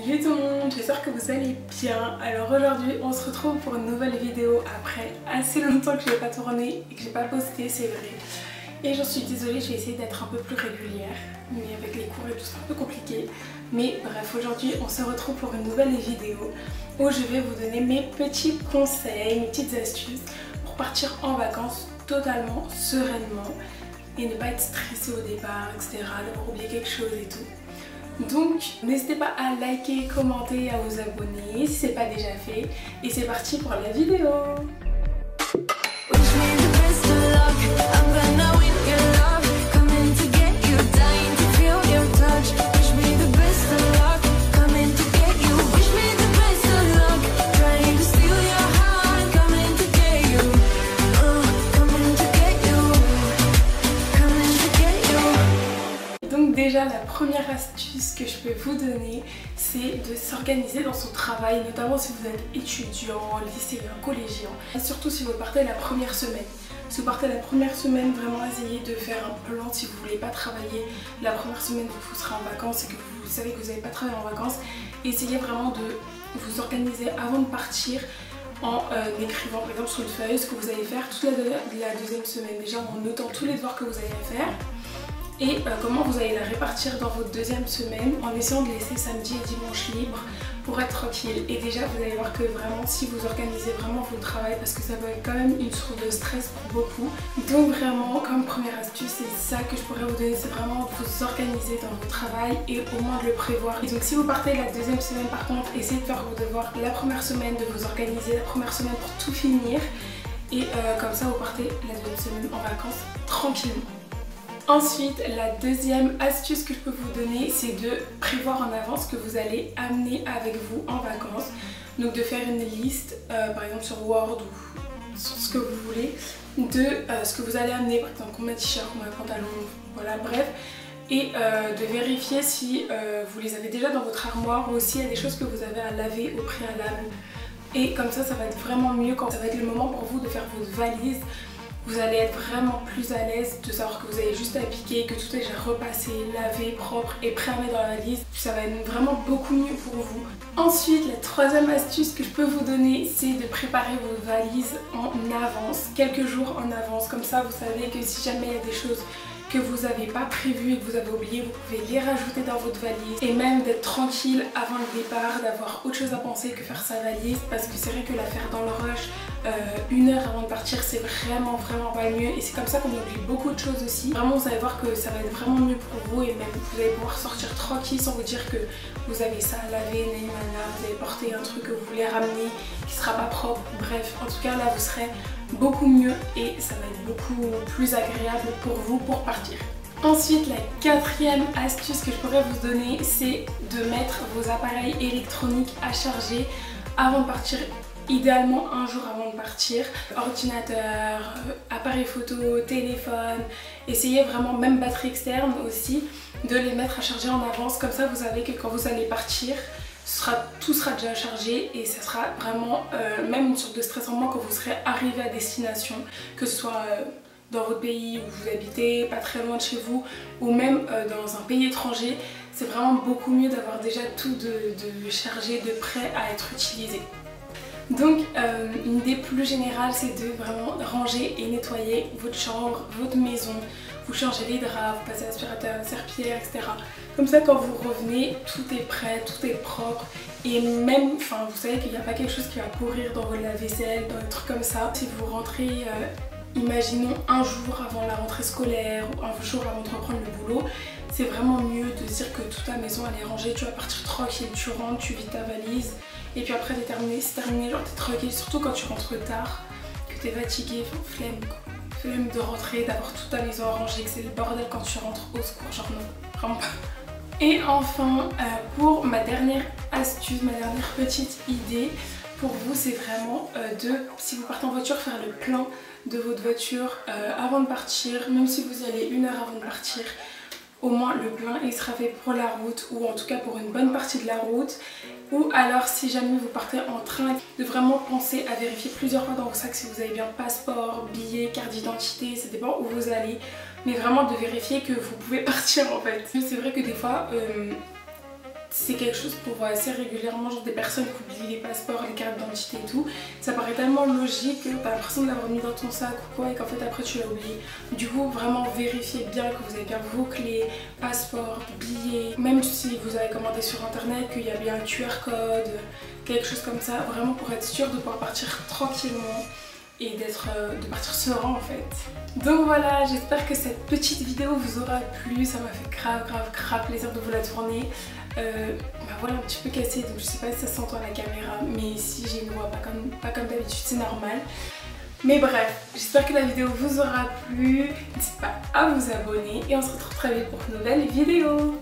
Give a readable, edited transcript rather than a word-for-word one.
Salut tout le monde, j'espère que vous allez bien. Alors aujourd'hui on se retrouve pour une nouvelle vidéo après assez longtemps que je n'ai pas tourné et que je n'ai pas posté, c'est vrai. Et j'en suis désolée, je vais essayer d'être un peu plus régulière, mais avec les cours et tout c'est un peu compliqué. Mais bref, aujourd'hui on se retrouve pour une nouvelle vidéo où je vais vous donner mes petits conseils, mes petites astuces pour partir en vacances totalement sereinement et ne pas être stressé au départ, etc., d'avoir oublié quelque chose et tout. Donc n'hésitez pas à liker, commenter, à vous abonner si c'est pas déjà fait. Et c'est parti pour la vidéo. Déjà, la première astuce que je peux vous donner, c'est de s'organiser dans son travail, notamment si vous êtes étudiant, lycéen, collégien, et surtout si vous partez la première semaine. Si vous partez la première semaine, vraiment essayez de faire un plan si vous ne voulez pas travailler la première semaine où vous serez en vacances et que vous savez que vous n'allez pas travailler en vacances. Essayez vraiment de vous organiser avant de partir en écrivant par exemple sur une feuille ce que vous allez faire toute la deuxième semaine, déjà en notant tous les devoirs que vous allez faire. Et comment vous allez la répartir dans votre deuxième semaine en essayant de laisser samedi et dimanche libre pour être tranquille. Et déjà vous allez voir que vraiment si vous organisez vraiment votre travail, parce que ça va être quand même une source de stress pour beaucoup. Donc vraiment comme première astuce, c'est ça que je pourrais vous donner, c'est vraiment de vous organiser dans votre travail et au moins de le prévoir. Et donc si vous partez la deuxième semaine par contre, essayez de faire vos devoirs la première semaine, de vous organiser la première semaine pour tout finir. Et comme ça vous partez la deuxième semaine en vacances tranquillement. Ensuite, la deuxième astuce que je peux vous donner, c'est de prévoir en avance ce que vous allez amener avec vous en vacances. Donc de faire une liste, par exemple sur Word ou sur ce que vous voulez, de ce que vous allez amener, par exemple combien de t-shirts, combien de pantalons, voilà, bref. Et de vérifier si vous les avez déjà dans votre armoire ou s'il y a des choses que vous avez à laver au préalable. Et comme ça va être vraiment mieux quand ça va être le moment pour vous de faire votre valise. Vous allez être vraiment plus à l'aise de savoir que vous avez juste à piquer, que tout est déjà repassé, lavé, propre et prêt à mettre dans la valise. Ça va être vraiment beaucoup mieux pour vous. Ensuite, la troisième astuce que je peux vous donner, c'est de préparer vos valises en avance, quelques jours en avance. Comme ça, vous savez que si jamais il y a des choses que vous n'avez pas prévues et que vous avez oublié, vous pouvez les rajouter dans votre valise. Et même d'être tranquille avant le départ, d'avoir autre chose à penser que faire sa valise. Parce que c'est vrai que la faire dans le rush, une heure avant de partir, c'est vraiment pas mieux. Et c'est comme ça qu'on oublie beaucoup de choses aussi. Vraiment, vous allez voir que ça va être vraiment mieux pour vous. Et même vous allez pouvoir sortir tranquille sans vous dire que vous avez ça à laver, vous allez porter un truc que vous voulez ramener qui sera pas propre. Bref, en tout cas là vous serez beaucoup mieux et ça va être beaucoup plus agréable pour vous pour partir. Ensuite, la quatrième astuce que je pourrais vous donner, c'est de mettre vos appareils électroniques à charger avant de partir. Idéalement un jour avant de partir, ordinateur, appareil photo, téléphone, essayez vraiment, même batterie externe aussi, de les mettre à charger en avance, comme ça vous savez que quand vous allez partir, tout sera déjà chargé et ça sera vraiment même une sorte de stress en moins quand vous serez arrivé à destination, que ce soit dans votre pays où vous habitez, pas très loin de chez vous, ou même dans un pays étranger. C'est vraiment beaucoup mieux d'avoir déjà tout de chargé, de prêt à être utilisé. Donc une idée plus générale, c'est de vraiment ranger et nettoyer votre chambre, votre maison. Vous changez les draps, vous passez l'aspirateur, la serpillière, etc. Comme ça quand vous revenez, tout est prêt, tout est propre. Et même, enfin vous savez qu'il n'y a pas quelque chose qui va pourrir dans votre lave-vaisselle, dans des trucs comme ça. Si vous rentrez, imaginons un jour avant la rentrée scolaire ou un jour avant de reprendre le boulot, c'est vraiment mieux de se dire que toute ta maison elle est rangée, tu vas partir tranquille, tu rentres, tu vides ta valise. Et puis après c'est terminé, genre t'es tranquille, surtout quand tu rentres tard, que t'es fatigué, flemme quoi. Flemme de rentrer, d'avoir toute ta maison rangée, que c'est le bordel quand tu rentres, au secours, genre non, vraiment pas. Et enfin, pour ma dernière astuce, ma dernière petite idée, pour vous c'est vraiment si vous partez en voiture, faire le plein de votre voiture avant de partir, même si vous y allez une heure avant de partir. Au moins le plein il sera fait pour la route ou en tout cas pour une bonne partie de la route. Ou alors si jamais vous partez en train, de vraiment penser à vérifier plusieurs fois dans vos sacs si vous avez bien passeport, billet, carte d'identité, ça dépend où vous allez. Mais vraiment de vérifier que vous pouvez partir en fait. C'est vrai que des fois c'est quelque chose qu'on voit assez régulièrement, genre des personnes qui oublient les passeports, les cartes d'identité et tout. Ça paraît tellement logique que t'as l'impression de l'avoir mis dans ton sac ou quoi et qu'en fait après tu l'as oublié. Du coup vraiment vérifiez bien que vous avez bien vos clés, passeport, billets, même si vous avez commandé sur internet qu'il y a bien un QR code, quelque chose comme ça, vraiment pour être sûr de pouvoir partir tranquillement et de partir serein en fait. Donc voilà, j'espère que cette petite vidéo vous aura plu, ça m'a fait grave plaisir de vous la tourner. Bah voilà, un petit peu cassée, donc je sais pas si ça s'entend à la caméra, mais si j'ai une voix pas comme d'habitude, c'est normal. Mais bref, j'espère que la vidéo vous aura plu, n'hésitez pas à vous abonner et on se retrouve très vite pour une nouvelle vidéo.